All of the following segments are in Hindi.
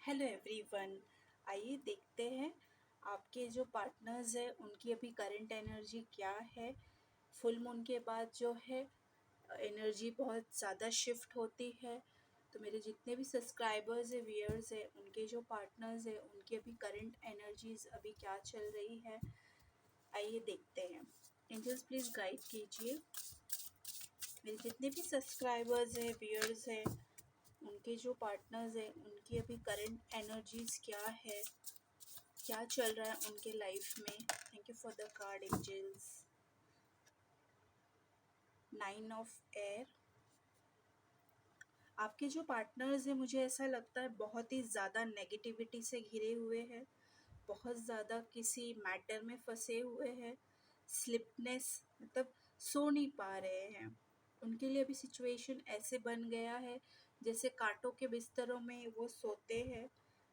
Hello everyone. आइए देखते हैं आपके जो पार्टनर्स हैं उनकी अभी करंट एनर्जी क्या है। फुल मून के बाद जो है एनर्जी बहुत ज़्यादा शिफ्ट होती है। तो मेरे जितने भी सब्सक्राइबर्स हैं, व्यूअर्स हैं, उनके जो पार्टनर्स हैं उनकी अभी करंट एनर्जीज अभी क्या चल रही है, आइए देखते हैं। एंजल्स प्लीज़ गाइड कीजिए। मेरे जितने भी सब्सक्राइबर्स हैं, व्यूअर्स हैं, उनके जो पार्टनर्स हैं उनकी अभी करंट एनर्जीज क्या है, क्या चल रहा है उनके लाइफ में। Thank you for the card angels. 9 of air. आपके जो पार्टनर्स हैं मुझे ऐसा लगता है बहुत ही ज़्यादा नेगेटिविटी से घिरे हुए हैं, बहुत ज़्यादा किसी मैटर में फंसे हुए हैं। स्लिपनेस मतलब सो नहीं पा रहे हैं। उनके लिए अभी सिचुएशन ऐसे बन गया है जैसे कांटों के बिस्तरों में वो सोते हैं,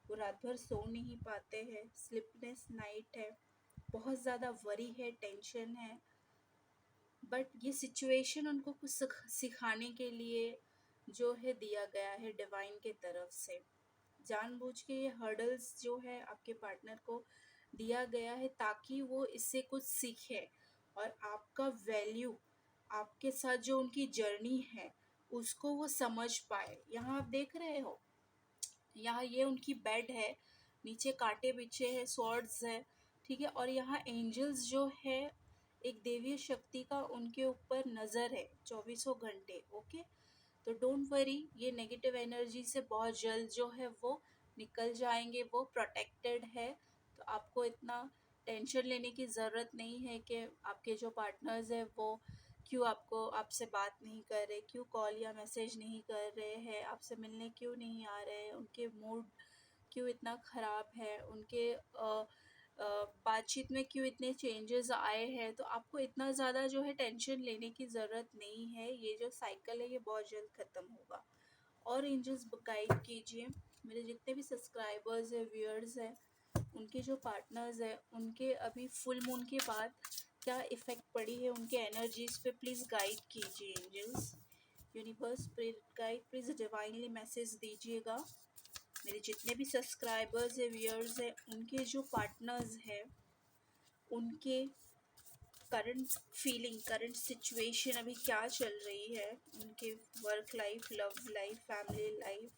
वो रात भर सो नहीं पाते हैं। स्लिपनेस नाइट है, बहुत ज़्यादा वरी है, टेंशन है। बट ये सिचुएशन उनको कुछ सिखाने के लिए जो है दिया गया है डिवाइन के तरफ से। जानबूझ के ये हर्डल्स जो है आपके पार्टनर को दिया गया है ताकि वो इससे कुछ सीखे और आपका वैल्यू, आपके साथ जो उनकी जर्नी है उसको वो समझ पाए। यहाँ आप देख रहे हो, यहाँ ये उनकी बेड है, नीचे कांटे बिछे हैं, स्वॉर्ड्स है, ठीक है। और यहाँ एंजल्स जो है, एक देवीय शक्ति का उनके ऊपर नज़र है 24 घंटे। ओके, तो डोंट वरी, ये नेगेटिव एनर्जी से बहुत जल्द जो है वो निकल जाएंगे, वो प्रोटेक्टेड है। तो आपको इतना टेंशन लेने की ज़रूरत नहीं है कि आपके जो पार्टनर्स हैं वो क्यों आपसे बात नहीं कर रहे, क्यों कॉल या मैसेज नहीं कर रहे हैं, आपसे मिलने क्यों नहीं आ रहे हैं, उनके मूड क्यों इतना ख़राब है, उनके बातचीत में क्यों इतने चेंजेस आए हैं। तो आपको इतना ज़्यादा जो है टेंशन लेने की ज़रूरत नहीं है। ये जो साइकिल है ये बहुत जल्द ख़त्म होगा। और एंजल्स गाइड कीजिए मेरे जितने भी सब्सक्राइबर्स हैं, व्यूअर्स हैं, उनके जो पार्टनर्स हैं उनके अभी फुल मून के बाद क्या इफ़ेक्ट पड़ी है उनके एनर्जीज़ पे, प्लीज़ गाइड कीजिए angels. Universe spirit guide please divinely message दीजिएगा। मेरे जितने भी सब्सक्राइबर्स हैं, व्यूअर्स हैं, उनके जो पार्टनर्स हैं उनके करंट फीलिंग, करंट सिचुएशन अभी क्या चल रही है, उनके work life, love life, family life,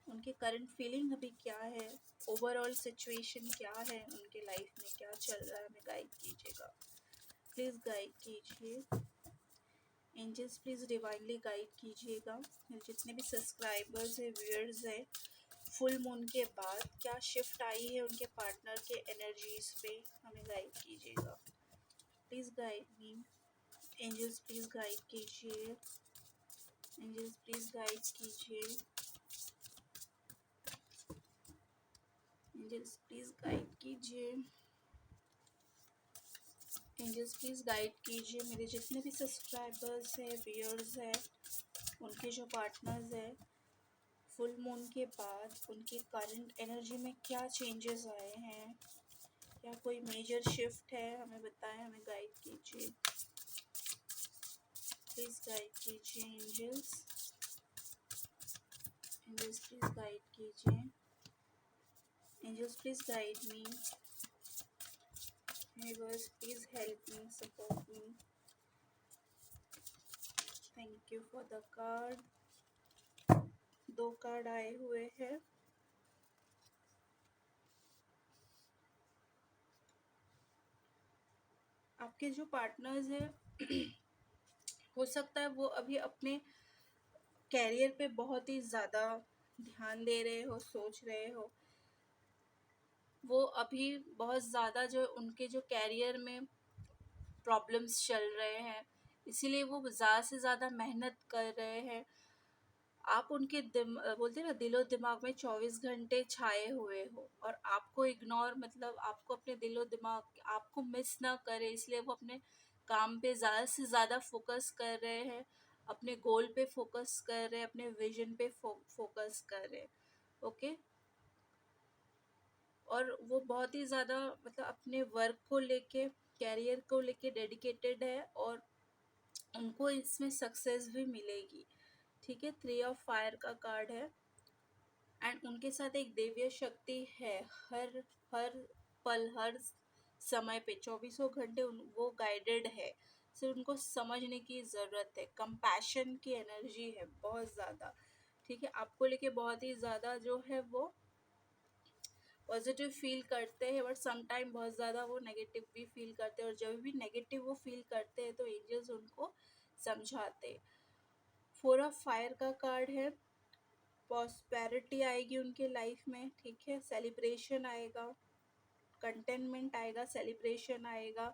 उनके करंट फीलिंग अभी क्या है, ओवरऑल सिचुएशन क्या है, उनके लाइफ में क्या चल रहा है, हमें गाइड कीजिएगा। प्लीज़ गाइड कीजिए एंजल्स, प्लीज़ डिवाइनली गाइड कीजिएगा। मेरे जितने भी सब्सक्राइबर्स हैं, व्यूअर्स हैं, फुल मून के बाद क्या शिफ्ट आई है उनके पार्टनर के एनर्जीज पे, हमें गाइड कीजिएगा। Please guide me angels, please guide कीजिए एंजल्स, प्लीज़ गाइड कीजिए एंजल्स, प्लीज़ गाइड कीजिए एंजल्स, प्लीज़ गाइड कीजिए। मेरे जितने भी सब्सक्राइबर्स हैं, व्यूअर्स हैं, उनके जो पार्टनर्स हैं, फुल मून के बाद उनकी करंट एनर्जी में क्या चेंजेस आए हैं, क्या कोई मेजर शिफ्ट है, हमें बताएं, हमें गाइड कीजिए। प्लीज़ गाइड कीजिए एंजल्स, एंजल्स प्लीज़ गाइड कीजिए angels, please guide me universe, please help me, support me. Thank you for the card. 2 card आए हुए हैं। आपके जो पार्टनर्स हैं हो सकता है वो अभी अपने कैरियर पे बहुत ही ज़्यादा ध्यान दे रहे हो, सोच रहे हो। वो अभी बहुत ज़्यादा जो उनके जो कैरियर में प्रॉब्लम्स चल रहे हैं, इसीलिए वो ज़्यादा से ज़्यादा मेहनत कर रहे हैं। आप उनके बोलते हैं ना, दिलो दिमाग में 24 घंटे छाए हुए हो, और आपको इग्नोर, मतलब आपको अपने दिलो दिमाग, आपको मिस ना करे, इसलिए वो अपने काम पे ज़्यादा से ज़्यादा फोकस कर रहे हैं, अपने गोल पे फोकस कर रहे हैं, अपने विजन पे फोकस कर रहे हैं। ओके, और वो बहुत ही ज़्यादा मतलब अपने वर्क को लेके, कैरियर को लेके डेडिकेटेड है, और उनको इसमें सक्सेस भी मिलेगी। ठीक है, 3 ऑफ फायर का कार्ड है। एंड उनके साथ एक दिव्य शक्ति है। हर हर पल, हर समय पे 24 घंटे वो गाइडेड है। सिर्फ उनको समझने की ज़रूरत है। कंपैशन की एनर्जी है बहुत ज़्यादा। ठीक है, आपको लेके बहुत ही ज़्यादा जो है वो पॉजिटिव फील करते हैं, बट समटाइम बहुत ज़्यादा वो नेगेटिव भी फील करते हैं। और जब भी नेगेटिव वो फील करते हैं तो एंजल्स उनको समझाते। 4 ऑफ फायर का कार्ड है। प्रॉस्पेरिटी आएगी उनके लाइफ में। ठीक है, सेलिब्रेशन आएगा, कंटेनमेंट आएगा, सेलिब्रेशन आएगा।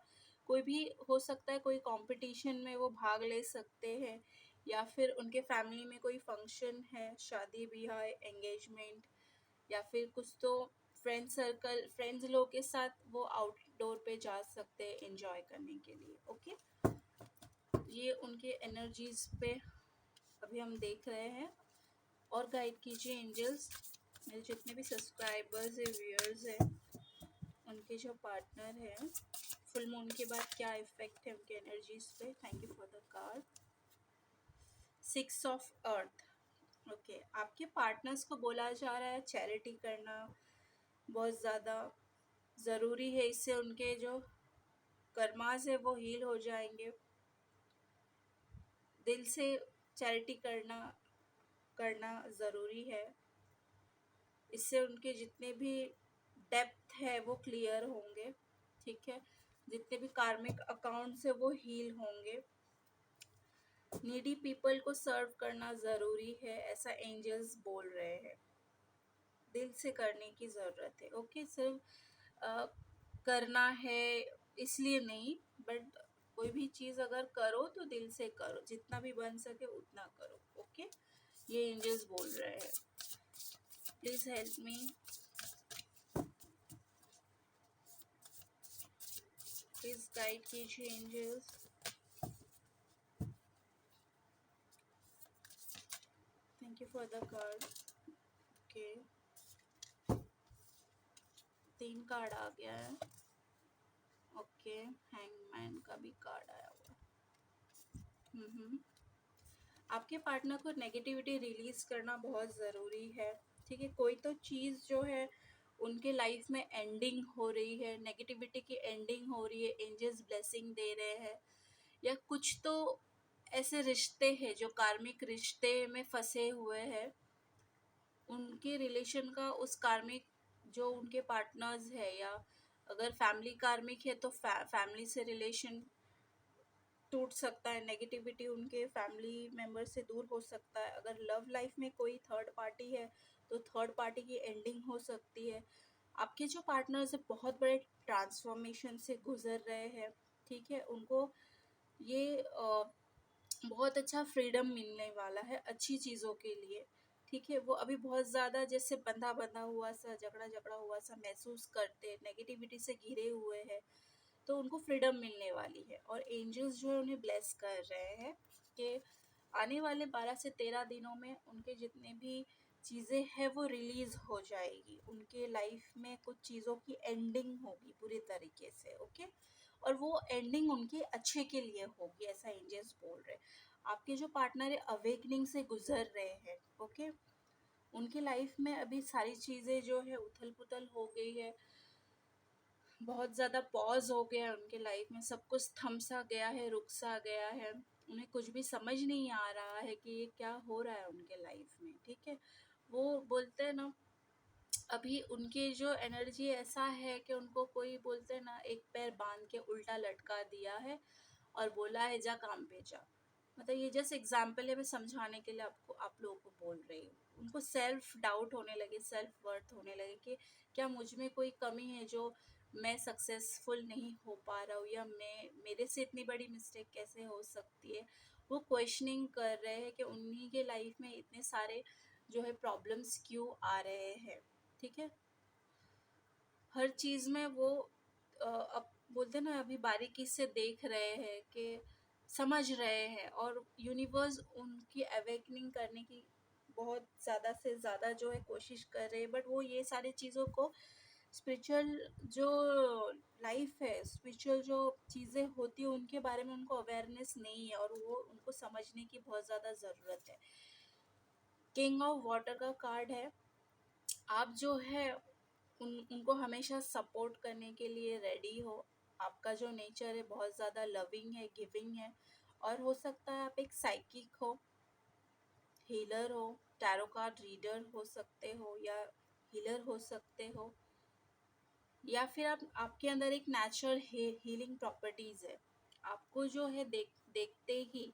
कोई भी हो सकता है, कोई कंपटीशन में वो भाग ले सकते हैं, या फिर उनके फैमिली में कोई फंक्शन है, शादी ब्याह, एंगेजमेंट, या फिर कुछ तो फ्रेंड सर्कल, फ्रेंड्स लोग के साथ वो आउटडोर पे जा सकते हैं एंजॉय करने के लिए। ओके, ये उनके एनर्जीज पे अभी हम देख रहे हैं। और गाइड कीजिए एंजल्स, मेरे जितने भी सब्सक्राइबर्स है, व्यूअर्स है, उनके जो पार्टनर हैं, फुल मून के बाद क्या इफेक्ट है उनके एनर्जीज पे। Thank you for the card. 6 of earth. Okay, आपके पार्टनर्स को बोला जा रहा है चैरिटी करना बहुत ज़्यादा ज़रूरी है। इससे उनके जो कर्मास है वो हील हो जाएंगे। दिल से चैरिटी करना करना ज़रूरी है। इससे उनके जितने भी डेप्थ है वो क्लियर होंगे। ठीक है, जितने भी कार्मिक अकाउंट्स है वो हील होंगे। नीडी पीपल को सर्व करना ज़रूरी है, ऐसा एंजल्स बोल रहे हैं। दिल से करने की ज़रूरत है। ओके, सिर्फ करना है इसलिए नहीं, बट कोई भी चीज़ अगर करो तो दिल से करो, जितना भी बन सके उतना करो। ओके, ये एंजल्स बोल रहे हैं। Please help me. Please guide कीजिए angels. Thank you for the card. Okay, 3 card आ गया है। ओके, हैंगमैन का भी कार्ड आया हुआ। आपके पार्टनर को नेगेटिविटी रिलीज करना बहुत ज़रूरी है। ठीक है, कोई तो चीज़ जो है उनके लाइफ में एंडिंग हो रही है, नेगेटिविटी की एंडिंग हो रही है, एंजल्स ब्लेसिंग दे रहे हैं, या कुछ तो ऐसे रिश्ते हैं जो कार्मिक रिश्ते में फंसे हुए हैं, उनके रिलेशन का उस कार्मिक जो उनके पार्टनर्स है, या अगर फैमिली कार्मिक है तो फैमिली से रिलेशन टूट सकता है, नेगेटिविटी उनके फैमिली मेम्बर से दूर हो सकता है। अगर लव लाइफ में कोई थर्ड पार्टी है तो थर्ड पार्टी की एंडिंग हो सकती है। आपके जो पार्टनर्स है बहुत बड़े ट्रांसफॉर्मेशन से गुजर रहे हैं। ठीक है, उनको ये बहुत अच्छा फ्रीडम मिलने वाला है अच्छी चीज़ों के लिए। ठीक है, वो अभी बहुत ज़्यादा जैसे बंधा बंधा हुआ सा, झगड़ा झगड़ा हुआ सा महसूस करते हैं, नेगेटिविटी से घिरे हुए हैं, तो उनको फ्रीडम मिलने वाली है। और एंजल्स जो है उन्हें ब्लेस कर रहे हैं कि आने वाले 12 से 13 दिनों में उनके जितने भी चीज़ें हैं वो रिलीज़ हो जाएगी। उनके लाइफ में कुछ चीज़ों की एंडिंग होगी पूरी तरीके से। ओके, और वो एंडिंग उनके अच्छे के लिए होगी, ऐसा एंजल्स बोल रहे हैं। आपके जो पार्टनर है अवेकनिंग से गुजर रहे हैं। ओके, उनकी लाइफ में अभी सारी चीज़ें जो है उथल पुथल हो गई है, बहुत ज़्यादा पॉज हो गया है उनके लाइफ में, सब कुछ थम सा गया है, रुक सा गया है। उन्हें कुछ भी समझ नहीं आ रहा है कि ये क्या हो रहा है उनके लाइफ में। ठीक है, वो बोलते हैं ना, अभी उनकी जो एनर्जी ऐसा है कि उनको कोई बोलते हैं ना, एक पैर बांध के उल्टा लटका दिया है और बोला है जा काम पे जा। मतलब ये जस्ट एग्जाम्पल है, मैं समझाने के लिए आपको, आप लोगों को बोल रही हूँ। उनको सेल्फ डाउट होने लगे, सेल्फ वर्थ होने लगे कि क्या मुझ में कोई कमी है जो मैं सक्सेसफुल नहीं हो पा रहा हूँ, या मेरे से इतनी बड़ी मिस्टेक कैसे हो सकती है। वो क्वेश्चनिंग कर रहे हैं कि उन्हीं के लाइफ में इतने सारे जो है प्रॉब्लम्स क्यों आ रहे हैं। ठीक है, हर चीज़ में वो अब बोलते हैं ना, अभी बारीकी से देख रहे हैं कि समझ रहे हैं, और यूनिवर्स उनकी अवेकनिंग करने की बहुत ज़्यादा से ज़्यादा जो है कोशिश कर रहे हैं। बट वो ये सारी चीज़ों को, स्पिरिचुअल जो लाइफ है, स्पिरिचुअल जो चीज़ें होती है उनके बारे में उनको अवेयरनेस नहीं है, और वो उनको समझने की बहुत ज़्यादा ज़रूरत है। किंग ऑफ वाटर का कार्ड है। आप जो है उनको हमेशा सपोर्ट करने के लिए रेडी हो। आपका जो नेचर है बहुत ज़्यादा लविंग है, गिविंग है। और हो सकता है आप एक साइकिक हो, हीलर हो, टैरो कार्ड रीडर हो सकते हो, या हीलर हो सकते हो, या फिर आपके अंदर एक नेचुरल हीलिंग प्रॉपर्टीज है। आपको जो है देखते ही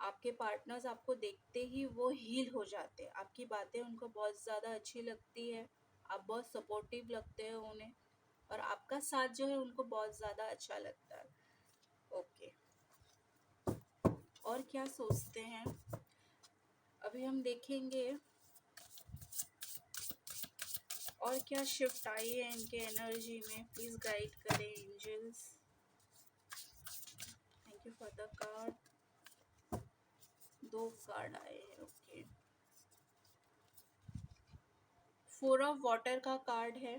आपके पार्टनर्स आपको देखते ही वो हील हो जाते हैं। आपकी बातें उनको बहुत ज़्यादा अच्छी लगती है, आप बहुत सपोर्टिव लगते हो उन्हें, और आपका साथ जो है उनको बहुत ज़्यादा अच्छा लगता है। ओके, और क्या सोचते हैं अभी हम देखेंगे, और क्या शिफ्ट आई है इनके एनर्जी में। प्लीज़ गाइड करें angels. Thank you for the card. 2 card आए हैं। ओके, 4 ऑफ वाटर का कार्ड है।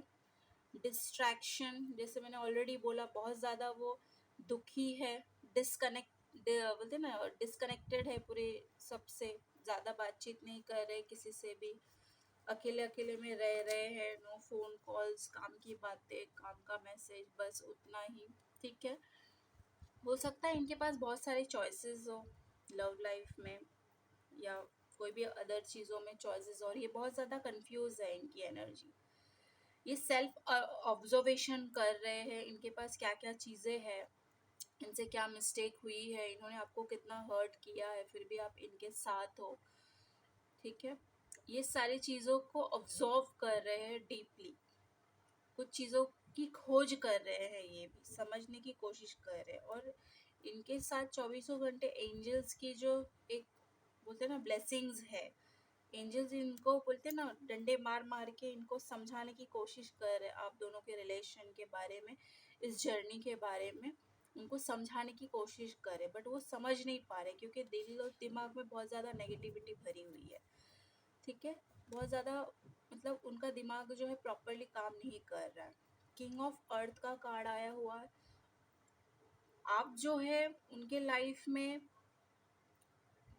डिस्ट्रैक्शन, जैसे मैंने ऑलरेडी बोला, बहुत ज़्यादा वो दुखी है, डिस्कनेक्ट बोलते ना, डिस्कनेक्टेड है पूरे सबसे, ज़्यादा बातचीत नहीं कर रहे किसी से भी, अकेले अकेले में रह रहे हैं, नो फोन कॉल्स, काम की बातें, काम का मैसेज, बस उतना ही। ठीक है, हो सकता है इनके पास बहुत सारे चॉइसेस हो लव लाइफ में, या कोई भी अदर चीज़ों में चॉइसेस, और ये बहुत ज़्यादा कंफ्यूज है इनकी एनर्जी। ये सेल्फ ऑब्जर्वेशन कर रहे हैं, इनके पास क्या क्या चीज़ें हैं, इनसे क्या मिस्टेक हुई है, इन्होंने आपको कितना हर्ट किया है, फिर भी आप इनके साथ हो। ठीक है, ये सारी चीज़ों को ऑब्जर्व कर रहे हैं डीपली, कुछ चीज़ों की खोज कर रहे हैं, ये भी समझने की कोशिश कर रहे हैं। और इनके साथ 24 घंटे एंजल्स की जो एक बोलते हैं ना ब्लेसिंग्स है, एंजल्स इनको बोलते हैं ना डंडे मार मार के इनको समझाने की कोशिश कर रहे हैं आप दोनों के रिलेशन के बारे में, इस जर्नी के बारे में उनको समझाने की कोशिश कर रहे, बट वो समझ नहीं पा रहे क्योंकि दिल और दिमाग में बहुत ज़्यादा नेगेटिविटी भरी हुई है। ठीक है, बहुत ज़्यादा, मतलब उनका दिमाग जो है प्रॉपरली काम नहीं कर रहा है। किंग ऑफ अर्थ का कार्ड आया हुआ है। आप जो है उनके लाइफ में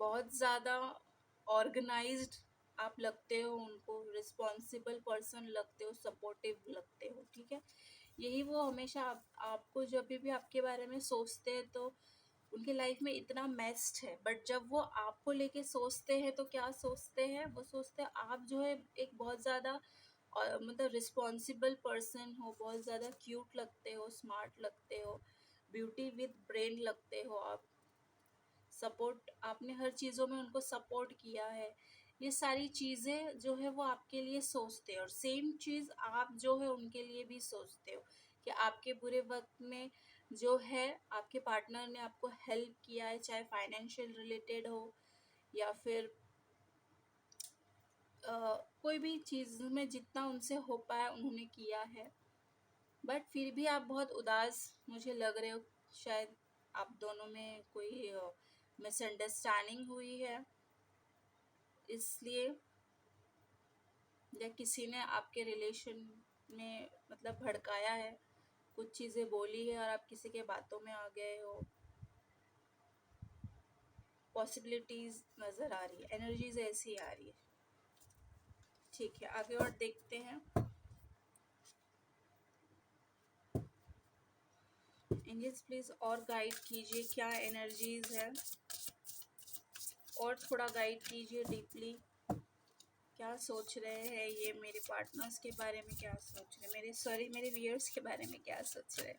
बहुत ज़्यादा ऑर्गेनाइज्ड आप लगते हो, उनको रिस्पॉन्सिबल पर्सन लगते हो, सपोर्टिव लगते हो। ठीक है, यही वो हमेशा आपको जब भी आपके बारे में सोचते हैं तो उनके लाइफ में इतना मेस्ड है, बट जब वो आपको लेके सोचते हैं तो क्या सोचते हैं, वो सोचते हैं आप जो है एक बहुत ज़्यादा मतलब रिस्पॉन्सिबल पर्सन हो, बहुत ज़्यादा क्यूट लगते हो, स्मार्ट लगते हो, ब्यूटी विद ब्रेन लगते हो आप, सपोर्ट आपने हर चीज़ों में उनको सपोर्ट किया है। ये सारी चीज़ें जो है वो आपके लिए सोचते हैं, और सेम चीज़ आप जो है उनके लिए भी सोचते हो कि आपके बुरे वक्त में जो है आपके पार्टनर ने आपको हेल्प किया है, चाहे फाइनेंशियल रिलेटेड हो या फिर कोई भी चीज़ में जितना उनसे हो पाया उन्होंने किया है। बट फिर भी आप बहुत उदास मुझे लग रहे हो, शायद आप दोनों में कोई मिसअंडरस्टैंडिंग हुई है, इसलिए, या किसी ने आपके रिलेशन में मतलब भड़काया है, कुछ चीज़ें बोली है और आप किसी के बातों में आ गए हो। पॉसिबिलिटीज नज़र आ रही है, एनर्जीज ऐसी आ रही है। ठीक है, आगे और देखते हैं। एंजल्स प्लीज और गाइड कीजिए, क्या एनर्जीज है, और थोड़ा गाइड कीजिए डीपली। क्या सोच रहे हैं ये मेरे पार्टनर्स के बारे में, क्या सोच रहे हैं मेरे व्यूअर्स के बारे में, क्या सोच रहे हैं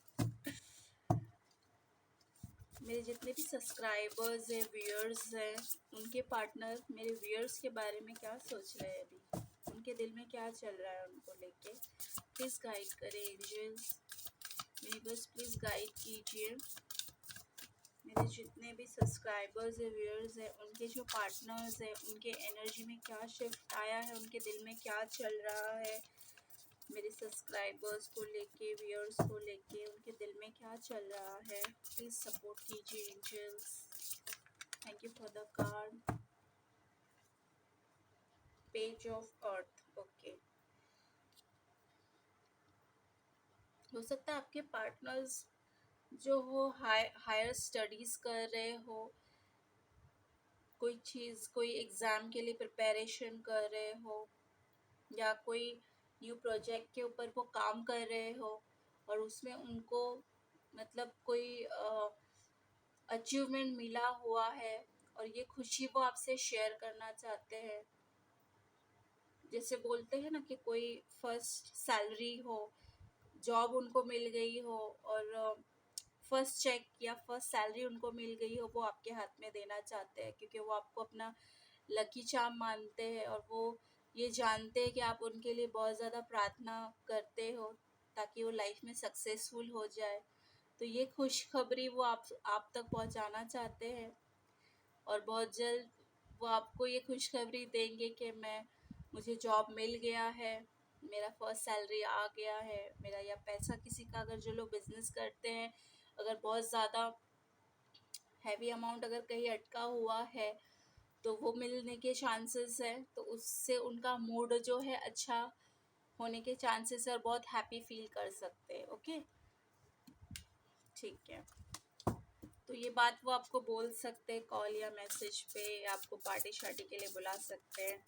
मेरे जितने भी सब्सक्राइबर्स हैं, व्यूअर्स हैं, उनके पार्टनर मेरे व्यूअर्स के बारे में क्या सोच रहे हैं अभी, उनके दिल में क्या चल रहा है उनको लेके। प्लीज़ गाइड करें एंजल्स, यूनिवर्स प्लीज़ गाइड कीजिए मेरे जितने भी सब्सक्राइबर्स है, व्यूअर्स है, उनके जो पार्टनर्स है उनके एनर्जी में क्या शिफ्ट आया है, उनके दिल में क्या चल रहा है, मेरे सब्सक्राइबर्स को लेके, व्यूअर्स को लेके उनके दिल में क्या चल रहा है। प्लीज़ सपोर्ट कीजिए angels. Thank you for the card, page of earth. Okay, हो सकता है आपके पार्टनर्स जो हो हायर स्टडीज कर रहे हो, कोई चीज़, कोई एग्ज़ाम के लिए प्रिपरेशन कर रहे हो, या कोई न्यू प्रोजेक्ट के ऊपर वो काम कर रहे हो और उसमें उनको मतलब कोई अचीवमेंट मिला हुआ है और ये खुशी वो आपसे शेयर करना चाहते हैं। जैसे बोलते हैं ना कि कोई फर्स्ट सैलरी हो, जॉब उनको मिल गई हो और फर्स्ट चेक या फर्स्ट सैलरी उनको मिल गई हो, वो आपके हाथ में देना चाहते हैं क्योंकि वो आपको अपना लकी चार्म मानते हैं और वो ये जानते हैं कि आप उनके लिए बहुत ज़्यादा प्रार्थना करते हो ताकि वो लाइफ में सक्सेसफुल हो जाए। तो ये खुशखबरी वो आप तक पहुंचाना चाहते हैं और बहुत जल्द वो आपको ये खुशखबरी देंगे कि मुझे जॉब मिल गया है, मेरा फर्स्ट सैलरी आ गया है मेरा, या पैसा किसी का, अगर जो लोग बिजनेस करते हैं अगर बहुत ज़्यादा हैवी अमाउंट अगर कहीं अटका हुआ है तो वो मिलने के चांसेस है, तो उससे उनका मूड जो है अच्छा होने के चांसेस है और बहुत हैप्पी फील कर सकते हैं। ओके, ठीक है। तो ये बात वो आपको बोल सकते हैं कॉल या मैसेज पे, आपको पार्टी शार्टी के लिए बुला सकते हैं।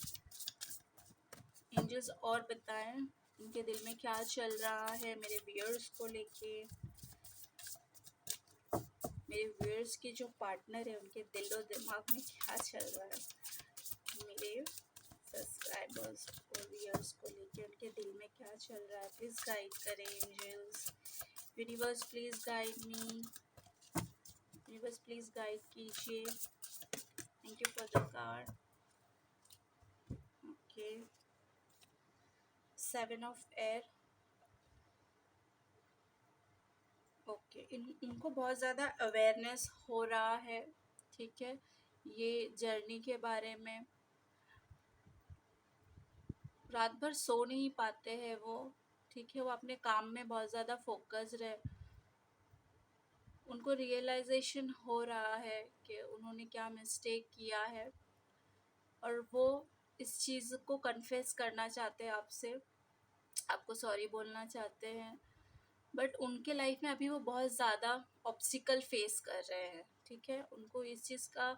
एंजल्स और बताएं उनके दिल में क्या चल रहा है मेरे व्यूअर्स को लेके, मेरे व्यूअर्स के जो पार्टनर है उनके दिल और दिमाग में क्या चल रहा है, मेरे सब्सक्राइबर्स और व्यूअर्स को लेके उनके दिल में क्या चल रहा है। प्लीज़ गाइड करें angels, universe please guide me, universe please guide कीजिए। Thank you for the card. Okay, 7 of air. Okay, इनको बहुत ज़्यादा अवेयरनेस हो रहा है, ठीक है, ये जर्नी के बारे में। रात भर सो नहीं पाते हैं वो, ठीक है, वो अपने काम में बहुत ज़्यादा फोकस रहे। उनको रियलाइजेशन हो रहा है कि उन्होंने क्या मिस्टेक किया है और वो इस चीज़ को कन्फेस करना चाहते हैं आपसे, आपको सॉरी बोलना चाहते हैं। बट उनके लाइफ में अभी वो बहुत ज़्यादा ऑब्स्टिकल फेस कर रहे हैं, ठीक है, उनको इस चीज़ का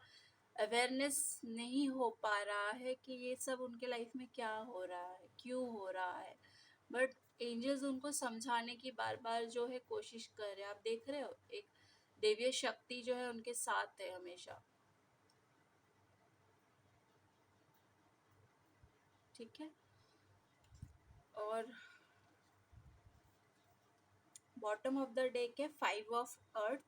अवेयरनेस नहीं हो पा रहा है कि ये सब उनके लाइफ में क्या हो रहा है, क्यों हो रहा है। बट एंजल्स उनको समझाने की बार बार जो है कोशिश कर रहे हैं। आप देख रहे हो एक देवीय शक्ति जो है उनके साथ है हमेशा, ठीक है। और बॉटम ऑफ द डेक है 5 of earth,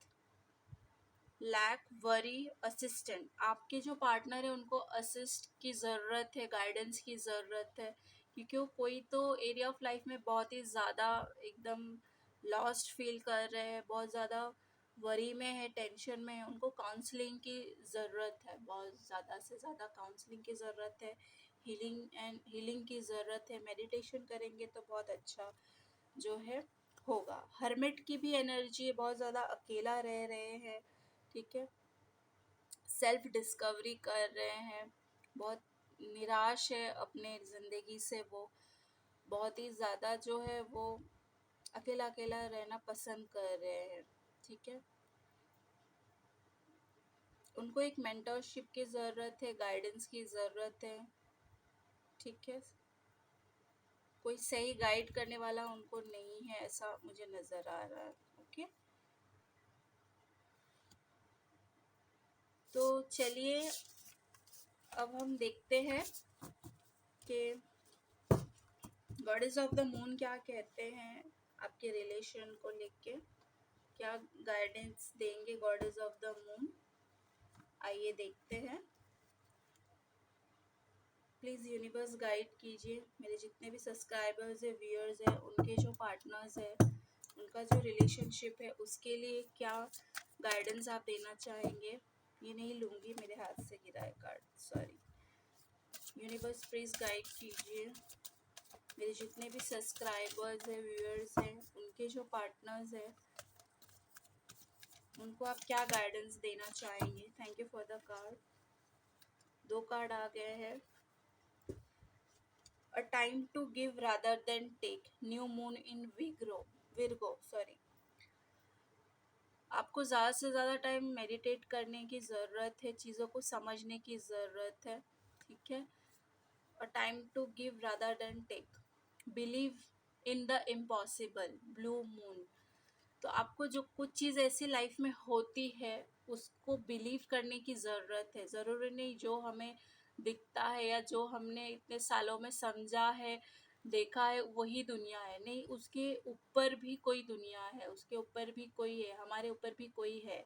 lack worry assistant. आपके जो पार्टनर है उनको असिस्ट की ज़रूरत है, गाइडेंस की ज़रूरत है क्योंकि वो कोई तो एरिया ऑफ लाइफ में बहुत ही ज़्यादा एकदम लॉस्ट फील कर रहे हैं, बहुत ज़्यादा वरी में है, टेंशन में है, उनको काउंसलिंग की ज़रूरत है, बहुत ज़्यादा से ज़्यादा काउंसलिंग की ज़रूरत है, हीलिंग की ज़रूरत है। मेडिटेशन करेंगे तो बहुत अच्छा जो है होगा। हर्मिट की भी एनर्जी, बहुत ज़्यादा अकेला रह रहे हैं, ठीक है, सेल्फ डिस्कवरी कर रहे हैं, बहुत निराश है अपने ज़िंदगी से, वो बहुत ही ज़्यादा जो है वो अकेला अकेला रहना पसंद कर रहे हैं, ठीक है। उनको एक मेंटरशिप की ज़रूरत है, गाइडेंस की ज़रूरत है, ठीक है। कोई सही गाइड करने वाला उनको नहीं है, ऐसा मुझे नज़र आ रहा है। ओके, तो चलिए अब हम देखते हैं कि गॉडेस ऑफ द मून क्या कहते हैं आपके रिलेशन को लेके, क्या गाइडेंस देंगे गॉडेस ऑफ द मून। आइए देखते हैं। प्लीज़ यूनिवर्स गाइड कीजिए मेरे जितने भी सब्सक्राइबर्स है, व्यूअर्स है, उनके जो पार्टनर्स है, उनका जो रिलेशनशिप है उसके लिए क्या गाइडेंस आप देना चाहेंगे। ये नहीं लूँगी, मेरे हाथ से गिरा है card, sorry. Universe please guide कीजिए मेरे जितने भी सब्सक्राइबर्स है, व्यूअर्स हैं, उनके जो पार्टनर्स है, उनको आप क्या गाइडेंस देना चाहेंगे। Thank you for the card. 2 card आ गए हैं। A time to give rather than take, new moon in Virgo sorry. आपको ज़्यादा से ज़्यादा टाइम मेडिटेट करने की ज़रूरत है, चीज़ों को समझने की ज़रूरत है, ठीक है। a time to give rather than take, believe in the impossible, blue moon। तो आपको जो कुछ चीज़ ऐसी लाइफ में होती है उसको बिलीव करने की ज़रूरत है। ज़रूरी नहीं जो हमें दिखता है या जो हमने इतने सालों में समझा है, देखा है, वही दुनिया है। नहीं, उसके ऊपर भी कोई दुनिया है, उसके ऊपर भी कोई है, हमारे ऊपर भी कोई है।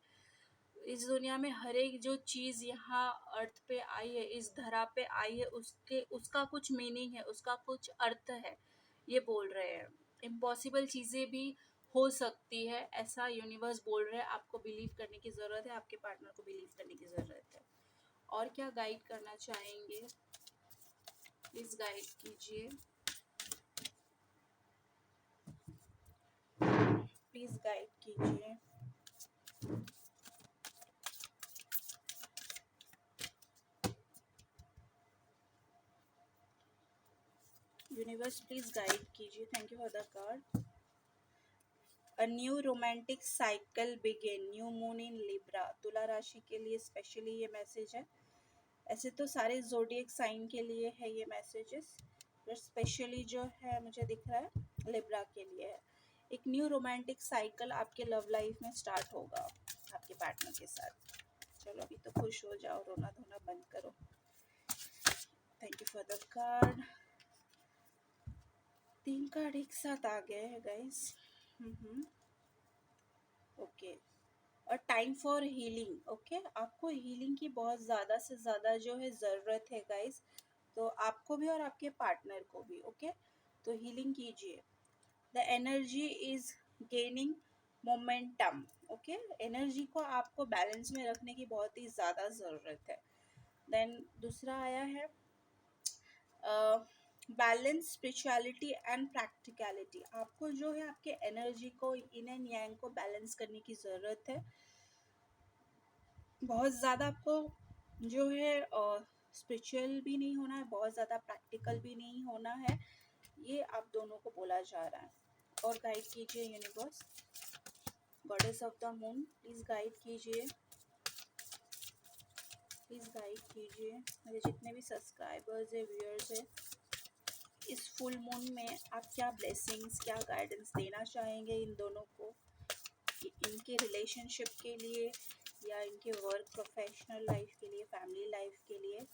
इस दुनिया में हर एक जो चीज़ यहाँ अर्थ पे आई है, इस धरा पे आई है, उसके उसका कुछ मीनिंग है, उसका कुछ अर्थ है। ये बोल रहे हैं इम्पॉसिबल चीज़ें भी हो सकती है, ऐसा यूनिवर्स बोल रहे हैं। आपको बिलीव करने की ज़रूरत है, आपके पार्टनर को बिलीव करने की ज़रूरत है। और क्या गाइड करना चाहेंगे, प्लीज़ गाइड कीजिए, प्लीज़ गाइड कीजिए। यूनिवर्स प्लीज़ गाइड कीजिए। Thank you for the card. A new romantic cycle begin, new moon in Libra. तुला राशि के लिए स्पेशली ये मैसेज है। ऐसे तो सारे जोडिएक साइन के लिए है ये मैसेजेस, पर स्पेशली जो है मुझे दिख रहा है लिब्रा के लिए है। एक न्यू रोमांटिक साइकिल आपके लव लाइफ में स्टार्ट होगा आपके पार्टनर के साथ। चलो अभी तो खुश हो जाओ, रोना धोना बंद करो। Thank you for the card. 3 card एक साथ आ गए हैं गाइस। ओके, और टाइम फॉर हीलिंग। ओके, आपको हीलिंग की बहुत ज़्यादा से ज़्यादा जो है ज़रूरत है गाइस, तो आपको भी और आपके पार्टनर को भी। ओके, तो हीलिंग कीजिए। The energy is gaining momentum. Okay, energy को आपको बैलेंस में रखने की बहुत ही ज़्यादा ज़रूरत है। देन दूसरा आया है बैलेंस, स्पिरिचुअलिटी एंड प्रैक्टिकलिटी। आपको जो है आपके एनर्जी को, इन एंड यांग को बैलेंस करने की ज़रूरत है। बहुत ज़्यादा आपको जो है स्पिरिचुअल भी नहीं होना है, बहुत ज़्यादा प्रैक्टिकल भी नहीं होना है, ये आप दोनों को बोला जा रहा है। और गाइड कीजिए universe, goddess of the moon please guide कीजिए, प्लीज़ गाइड कीजिए। मेरे जितने भी सब्सक्राइबर्स है, व्यूअर्स है, इस फुल मून में आप क्या ब्लेसिंग्स, क्या गाइडेंस देना चाहेंगे इन दोनों को, इनके रिलेशनशिप के लिए या इनके वर्क, प्रोफेशनल लाइफ के लिए, फैमिली लाइफ के लिए।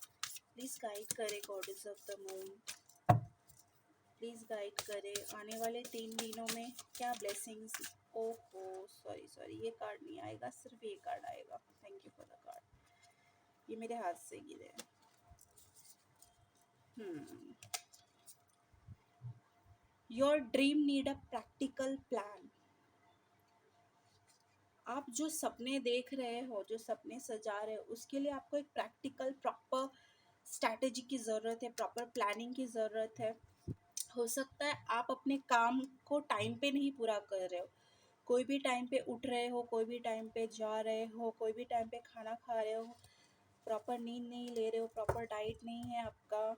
प्लीज़ गाइड करें goddess of the moon, please guide करें आने वाले 3 दिनों में क्या ब्लेसिंग्स। ओहो सॉरी, ये कार्ड नहीं आएगा, सिर्फ ये कार्ड आएगा। Thank you for the card, ये मेरे हाथ से गिरे हैं। Your dream need a practical plan. आप जो सपने देख रहे हो, जो सपने सजा रहे हो, उसके लिए आपको एक प्रैक्टिकल प्रॉपर स्ट्रैटेजी की ज़रूरत है, प्रॉपर प्लानिंग की ज़रूरत है। हो सकता है आप अपने काम को टाइम पे नहीं पूरा कर रहे हो, कोई भी टाइम पे उठ रहे हो, कोई भी टाइम पे जा रहे हो, कोई भी टाइम पे खाना खा रहे हो, प्रॉपर नींद नहीं ले रहे हो, प्रॉपर डाइट नहीं है आपका,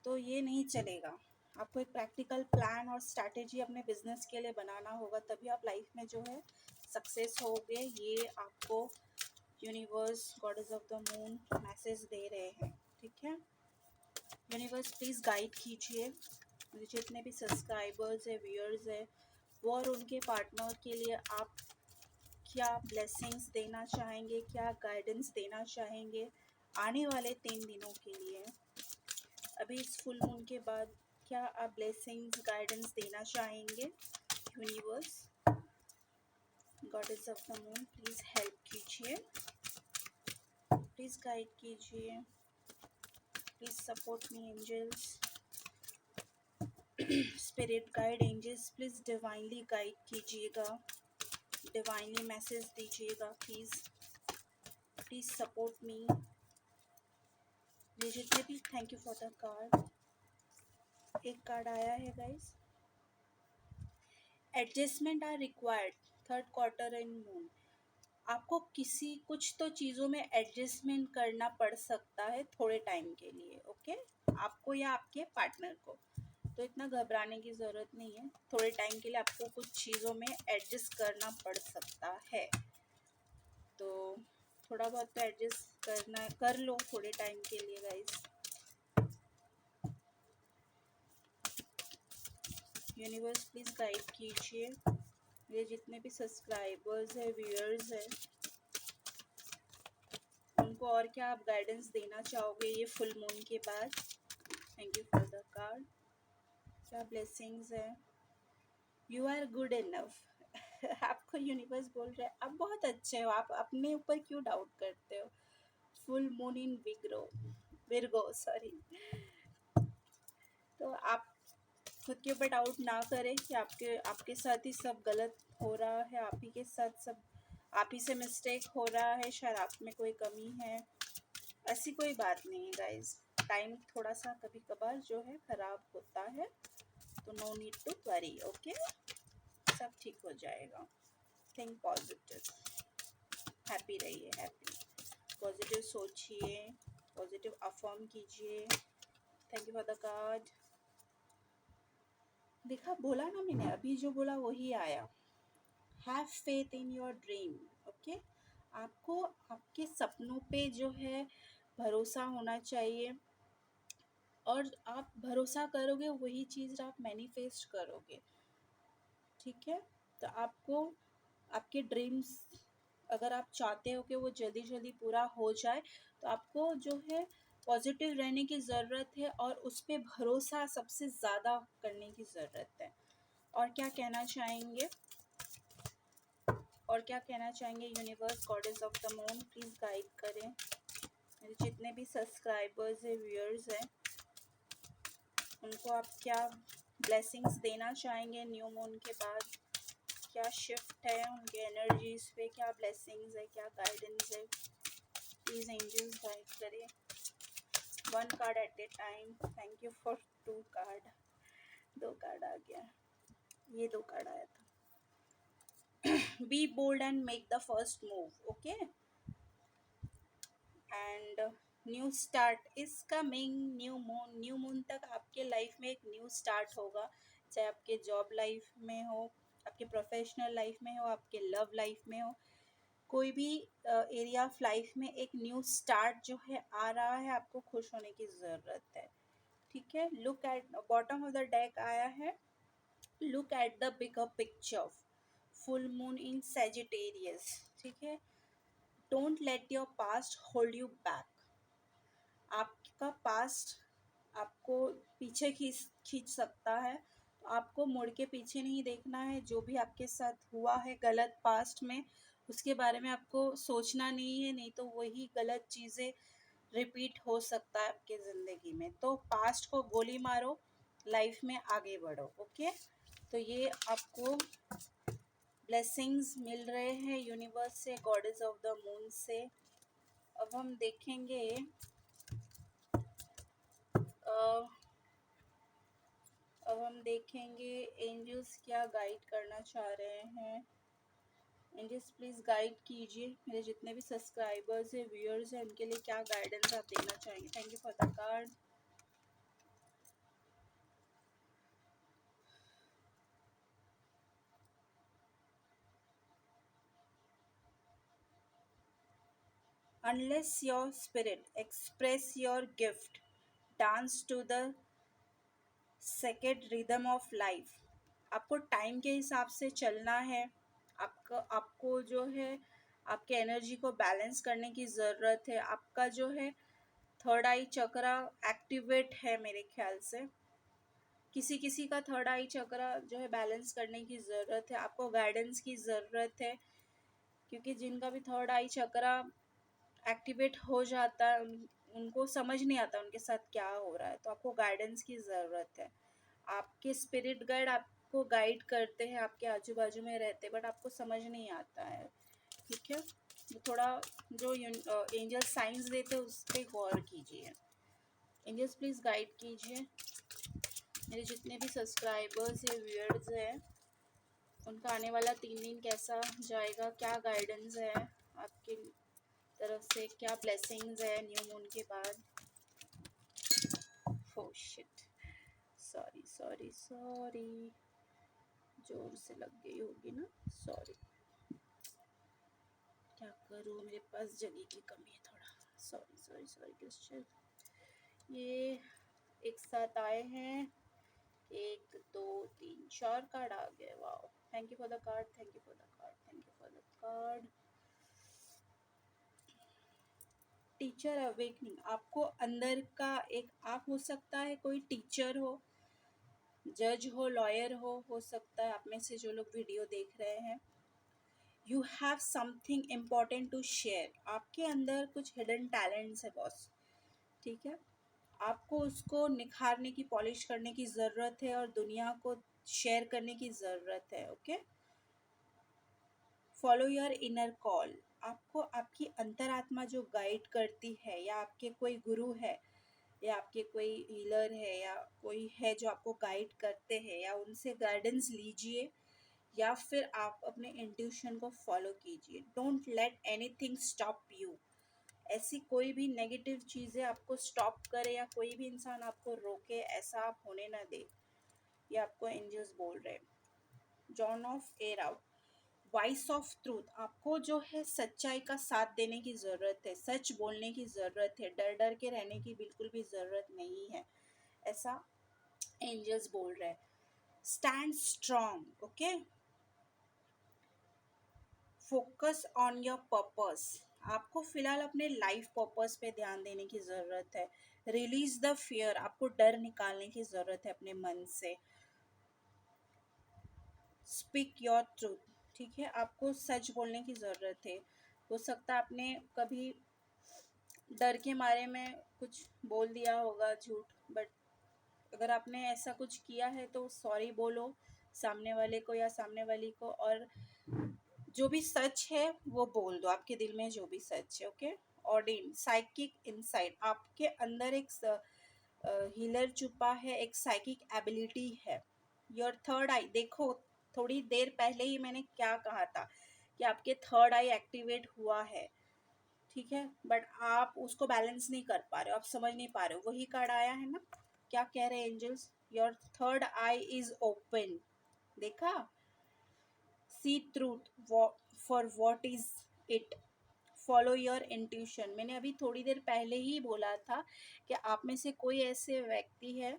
तो ये नहीं चलेगा। आपको एक प्रैक्टिकल प्लान और स्ट्रैटेजी अपने बिजनेस के लिए बनाना होगा, तभी आप लाइफ में जो है सक्सेस होगे। ये आपको universe, goddess of the moon message दे रहे हैं। ठीक है, यूनिवर्स प्लीज़ गाइड कीजिए मुझे जितने भी सब्सक्राइबर्स है, व्यूअर्स है, वो और उनके पार्टनर के लिए आप क्या ब्लेसिंग्स देना चाहेंगे, क्या गाइडेंस देना चाहेंगे आने वाले 3 दिनों के लिए। अभी इस फुल मून के बाद क्या आप ब्लेसिंग्स, गाइडेंस देना चाहेंगे universe, goddess of the moon please help कीजिए, प्लीज़ गाइड कीजिए, please support me angels, spirit guide angels please divinely guide कीजिएगा, डिवाइनली मैसेज दीजिएगा प्लीज़, प्लीज़ सपोर्ट मी। ये जितने भी, thank you for the card. एक कार्ड आया है guys, adjustment are required, third quarter in moon. आपको किसी कुछ तो चीज़ों में एडजस्टमेंट करना पड़ सकता है थोड़े टाइम के लिए। ओके, आपको या आपके पार्टनर को, तो इतना घबराने की ज़रूरत नहीं है। थोड़े टाइम के लिए आपको कुछ चीज़ों में एडजस्ट करना पड़ सकता है, तो थोड़ा बहुत तो एडजस्ट करना, कर लो थोड़े टाइम के लिए गाइस। यूनिवर्स प्लीज़ गाइड कीजिए। मेरे जितने भी सब्सक्राइबर्स है, व्यूअर्स है, उनको और क्या आप गाइडेंस देना चाहोगे ये फुल मून के बाद। Thank you for the card. क्या ब्लेसिंग्स है। You are good enough. आपको यूनिवर्स बोल रहा है आप बहुत अच्छे हो, आप अपने ऊपर क्यों डाउट करते हो। Full moon in Virgo sorry. तो आप खुद के ऊपर डाउट ना करें कि आपके आपके साथ ही सब गलत हो रहा है, आप ही के साथ सब, आप ही से मिस्टेक हो रहा है, शायद आप में कोई कमी है। ऐसी कोई बात नहीं है गाइज। टाइम थोड़ा सा कभी कभार जो है खराब होता है, तो no need to worry. Okay, सब ठीक हो जाएगा। थिंक पॉजिटिव, हैप्पी रहिए, हैप्पी पॉजिटिव सोचिए, पॉजिटिव अफर्म कीजिए। Thank you for the card. देखा, बोला ना मैंने, अभी जो बोला वही आया। Have faith in your dream. Okay, आपको आपके सपनों पे जो है भरोसा होना चाहिए, और आप भरोसा करोगे वही चीज़ आप मैनिफेस्ट करोगे। ठीक है, तो आपको आपके ड्रीम्स अगर आप चाहते हो कि वो जल्दी जल्दी पूरा हो जाए, तो आपको जो है पॉजिटिव रहने की ज़रूरत है, और उस पर भरोसा सबसे ज़्यादा करने की ज़रूरत है। और क्या कहना चाहेंगे, और क्या कहना चाहेंगे universe, goddess of the moon please guide करें। मेरे जितने भी सब्सक्राइबर्स है, व्यूअर्स हैं, उनको आप क्या ब्लेसिंग्स देना चाहेंगे न्यू मून के बाद। क्या शिफ्ट है उनके एनर्जीज पे, क्या ब्लेसिंग्स है, क्या गाइडेंस है। प्लीज़ एंजल्स गाइड करें। One card at a time. Thank you for 2 card. 2 card आ गया, ये 2 कार्ड आया था। Be bold and make the first move. Okay, and new start is coming. New moon तक आपके लाइफ में एक न्यू स्टार्ट होगा, चाहे आपके जॉब लाइफ में हो, आपके प्रोफेशनल लाइफ में हो, आपके लव लाइफ में हो, कोई भी एरिया ऑफ लाइफ में एक न्यू स्टार्ट जो है आ रहा है। आपको खुश होने की ज़रूरत है। ठीक है, look at bottom of the deck आया है, look at the bigger picture. Full moon in Sagittarius. ठीक है, don't let your past hold you back. आपका पास्ट आपको पीछे खींच सकता है, तो आपको मुड़ के पीछे नहीं देखना है। जो भी आपके साथ हुआ है गलत पास्ट में, उसके बारे में आपको सोचना नहीं है, नहीं तो वही गलत चीज़ें रिपीट हो सकता है आपके ज़िंदगी में। तो पास्ट को गोली मारो, लाइफ में आगे बढ़ो। ओके, तो ये आपको ब्लेसिंग्स मिल रहे हैं यूनिवर्स से, गॉडेस ऑफ द मून से। अब हम देखेंगे एंजल्स क्या गाइड करना चाह रहे हैं। एंजल्स प्लीज़ गाइड कीजिए। मेरे जितने भी सब्सक्राइबर्स हैं, व्यूअर्स हैं, उनके लिए क्या गाइडेंस आप देना चाहेंगे। Thank you for the card. Unless your spirit express your gift, dance to the second rhythm of life. आपको टाइम के हिसाब से चलना है। आपको जो है आपके एनर्जी को बैलेंस करने की ज़रूरत है। आपका जो है थर्ड आई चक्रा एक्टिवेट है मेरे ख्याल से। किसी किसी का थर्ड आई चक्रा जो है बैलेंस करने की ज़रूरत है। आपको गाइडेंस की ज़रूरत है, क्योंकि जिनका भी थर्ड आई चक्रा एक्टिवेट हो जाता है, उनको समझ नहीं आता उनके साथ क्या हो रहा है, तो आपको गाइडेंस की ज़रूरत है। आपके स्पिरिट गाइड आपको गाइड करते हैं, आपके आजू बाजू में रहते हैं, बट आपको समझ नहीं आता है। ठीक है, तो थोड़ा जो एंजल साइंस देते हैं उस पर गौर कीजिए। एंजल्स प्लीज़ गाइड कीजिए। मेरे जितने भी सब्सक्राइबर्स है, व्यूअर्स हैं, उनका आने वाला 3 दिन कैसा जाएगा, क्या गाइडेंस है आपके तरफ से, क्या ब्लेसिंग्स है न्यू मून के बाद। Oh shit, sorry sorry sorry, जोर से लग गई होगी ना, सॉरी। क्या करूँ, मेरे पास जगह की कमी है थोड़ा। Sorry sorry sorry crystal. ये एक साथ आए हैं, 1 2 3 चार कार्ड आ गए, wow, thank you for the card, thank you for the card, thank you for the card. Teacher awakening, आपको अंदर का एक आप हो सकता है, कोई टीचर हो, जज हो, लॉयर हो सकता है आप में से जो लोग वीडियो देख रहे हैं। You have something important to share, आपके अंदर कुछ हिडन टैलेंट्स है बॉस, ठीक है। आपको उसको निखारने की, पॉलिश करने की ज़रूरत है और दुनिया को शेयर करने की ज़रूरत है, okay. Follow your inner call, आपको आपकी अंतरात्मा जो गाइड करती है, या आपके कोई गुरु है, या आपके कोई हीलर है, या कोई है जो आपको गाइड करते हैं, या उनसे गाइडेंस लीजिए, या फिर आप अपने इंट्यूशन को फॉलो कीजिए। Don't let anything stop you, ऐसी कोई भी नेगेटिव चीज़ें आपको स्टॉप करे या कोई भी इंसान आपको रोके, ऐसा आप होने ना दे, ये आपको एंजल्स बोल रहे हैं। John of arrow, voice of truth, आपको जो है सच्चाई का साथ देने की ज़रूरत है, सच बोलने की ज़रूरत है, डर डर के रहने की बिल्कुल भी ज़रूरत नहीं है, ऐसा एंजल्स बोल रहे हैं। Stand strong, okay. Focus on your purpose, आपको फिलहाल अपने लाइफ पर्पस पे ध्यान देने की ज़रूरत है। रिलीज द फियर, आपको डर निकालने की ज़रूरत है अपने मन से। स्पीक योर ट्रूथ, ठीक है, आपको सच बोलने की ज़रूरत है। हो सकता है आपने कभी डर के मारे में कुछ बोल दिया होगा झूठ, बट अगर आपने ऐसा कुछ किया है तो सॉरी बोलो सामने वाले को या सामने वाली को, और जो भी सच है वो बोल दो, आपके दिल में जो भी सच है, ओके। ऑर्डिन, साइकिक इनसाइट, आपके अंदर एक हीलर छुपा है, एक साइकिक एबिलिटी है। योर थर्ड आई, देखो थोड़ी देर पहले ही मैंने क्या कहा था कि आपके थर्ड आई एक्टिवेट हुआ है, ठीक है, बट आप उसको बैलेंस नहीं कर पा रहे हो, आप समझ नहीं पा रहे हो, वही कार्ड आया है ना, क्या कह रहे हैं angels, your third eye is open, देखा, see truth for what is it, follow your intuition, मैंने अभी थोड़ी देर पहले ही बोला था कि आप में से कोई ऐसे व्यक्ति है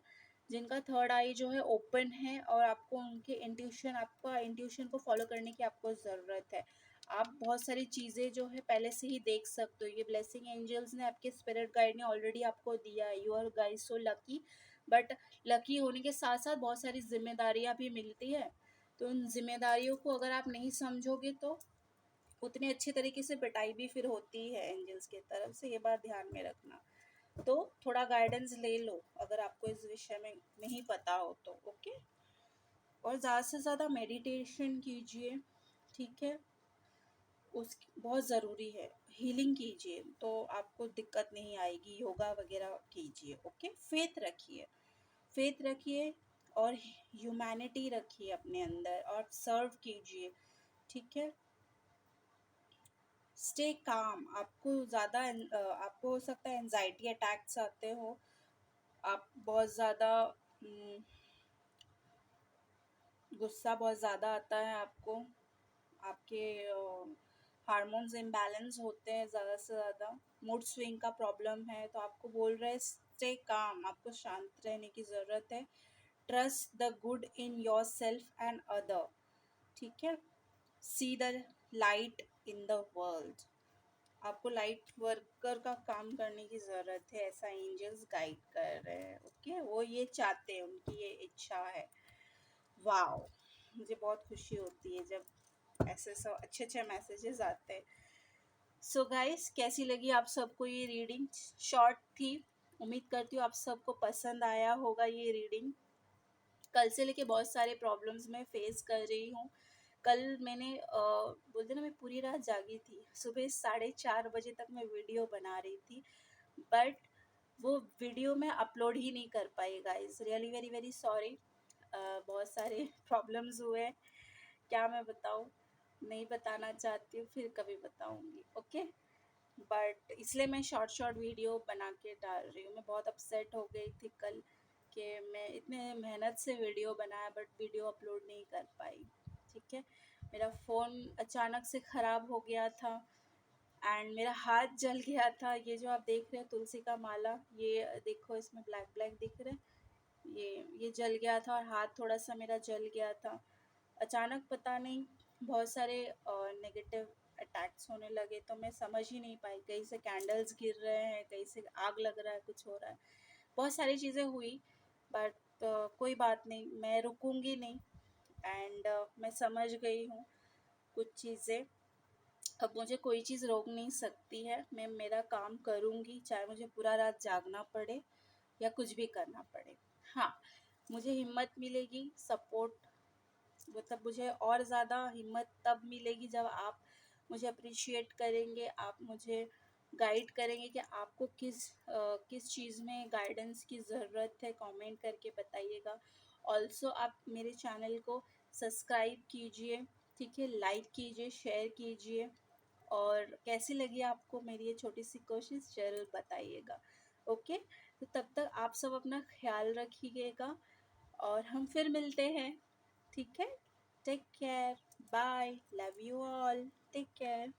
जिनका थर्ड आई जो है ओपन है, और आपको उनके इंट्यूशन, आपका इंट्यूशन को फॉलो करने की आपको ज़रूरत है। आप बहुत सारी चीज़ें जो है पहले से ही देख सकते हो, ये ब्लेसिंग एंजल्स ने, आपके स्पिरिट गाइड ने ऑलरेडी आपको दिया है। You are guys so lucky, but lucky होने के साथ साथ बहुत सारी जिम्मेदारियां भी मिलती है, तो उन जिम्मेदारियों को अगर आप नहीं समझोगे तो उतने अच्छे तरीके से पिटाई भी फिर होती है एंजल्स की तरफ से, ये बात ध्यान में रखना। तो थोड़ा गाइडेंस ले लो अगर आपको इस विषय में नहीं पता हो तो, ओके। और ज़्यादा से ज़्यादा मेडिटेशन कीजिए, ठीक है, उस बहुत ज़रूरी है। हीलिंग कीजिए तो आपको दिक्कत नहीं आएगी, योगा वगैरह कीजिए, ओके। फेथ रखिए, फेथ रखिए, और ह्यूमैनिटी रखिए अपने अंदर, और सर्व कीजिए, ठीक है। स्टे काम, आपको ज़्यादा आपको हो सकता है एनजाइटी अटैक्स आते हो, आप बहुत ज़्यादा गुस्सा बहुत ज़्यादा आता है आपको, आपके हार्मोन्स इम्बैलेंस होते हैं ज़्यादा से ज़्यादा, मूड स्विंग का प्रॉब्लम है, तो आपको बोल रहे हैं स्टे काम, आपको शांत रहने की ज़रूरत है। Trust the good in your self and other, ठीक है। See the light in the world, आपको लाइट वर्कर का काम करने की ज़रूरत है, ऐसा एंजल्स गाइड कर रहे हैं, ओके। वो ये चाहते हैं, उनकी ये इच्छा है। वाओ, मुझे बहुत खुशी होती है जब ऐसे सब अच्छे अच्छे मैसेजेस आते हैं। सो गाइस, कैसी लगी आप सबको ये रीडिंग? शॉर्ट थी, उम्मीद करती हूँ आप सबको पसंद आया होगा ये रीडिंग। कल से लेके बहुत सारे प्रॉब्लम्स मैं फेस कर रही हूँ। कल मैंने बोलते ना, मैं पूरी रात जागी थी, सुबह 4:30 बजे तक मैं वीडियो बना रही थी, बट वो वीडियो मैं अपलोड ही नहीं कर पाई guys, really very very sorry. बहुत सारे प्रॉब्लम्स हुए, क्या मैं बताऊँ, नहीं बताना चाहती हूँ, फिर कभी बताऊँगी, ओके। बट इसलिए मैं शॉर्ट शॉर्ट वीडियो बना के डाल रही हूँ। मैं बहुत अपसेट हो गई थी कल कि मैं इतने मेहनत से वीडियो बनाया बट वीडियो अपलोड नहीं कर पाई, ठीक है। मेरा फ़ोन अचानक से ख़राब हो गया था, एंड मेरा हाथ जल गया था। ये जो आप देख रहे हैं तुलसी का माला, ये देखो इसमें ब्लैक ब्लैक दिख रहा है, ये जल गया था और हाथ थोड़ा सा मेरा जल गया था। अचानक पता नहीं बहुत सारे नेगेटिव अटैक्स होने लगे, तो मैं समझ ही नहीं पाई, कहीं से कैंडल्स गिर रहे हैं, कहीं से आग लग रहा है, कुछ हो रहा है, बहुत सारी चीज़ें हुई। बट कोई बात नहीं, मैं रुकूंगी नहीं। एंड मैं समझ गई हूँ कुछ चीज़ें। अब मुझे कोई चीज़ रोक नहीं सकती है, मैं मेरा काम करूँगी, चाहे मुझे पूरा रात जागना पड़े या कुछ भी करना पड़े। हाँ, मुझे हिम्मत मिलेगी, सपोर्ट, मतलब मुझे और ज़्यादा हिम्मत तब मिलेगी जब आप मुझे अप्रिशिएट करेंगे, आप मुझे गाइड करेंगे कि आपको किस चीज़ में गाइडेंस की ज़रूरत है, कमेंट करके बताइएगा। ऑल्सो आप मेरे चैनल को सब्सक्राइब कीजिए, ठीक है, लाइक कीजिए, शेयर कीजिए, और कैसी लगी आपको मेरी ये छोटी सी कोशिश ज़रूर बताइएगा। ओके, तो तब तक आप सब अपना ख्याल रखिएगा और हम फिर मिलते हैं, ठीक है? Take care, bye, love you all, take care.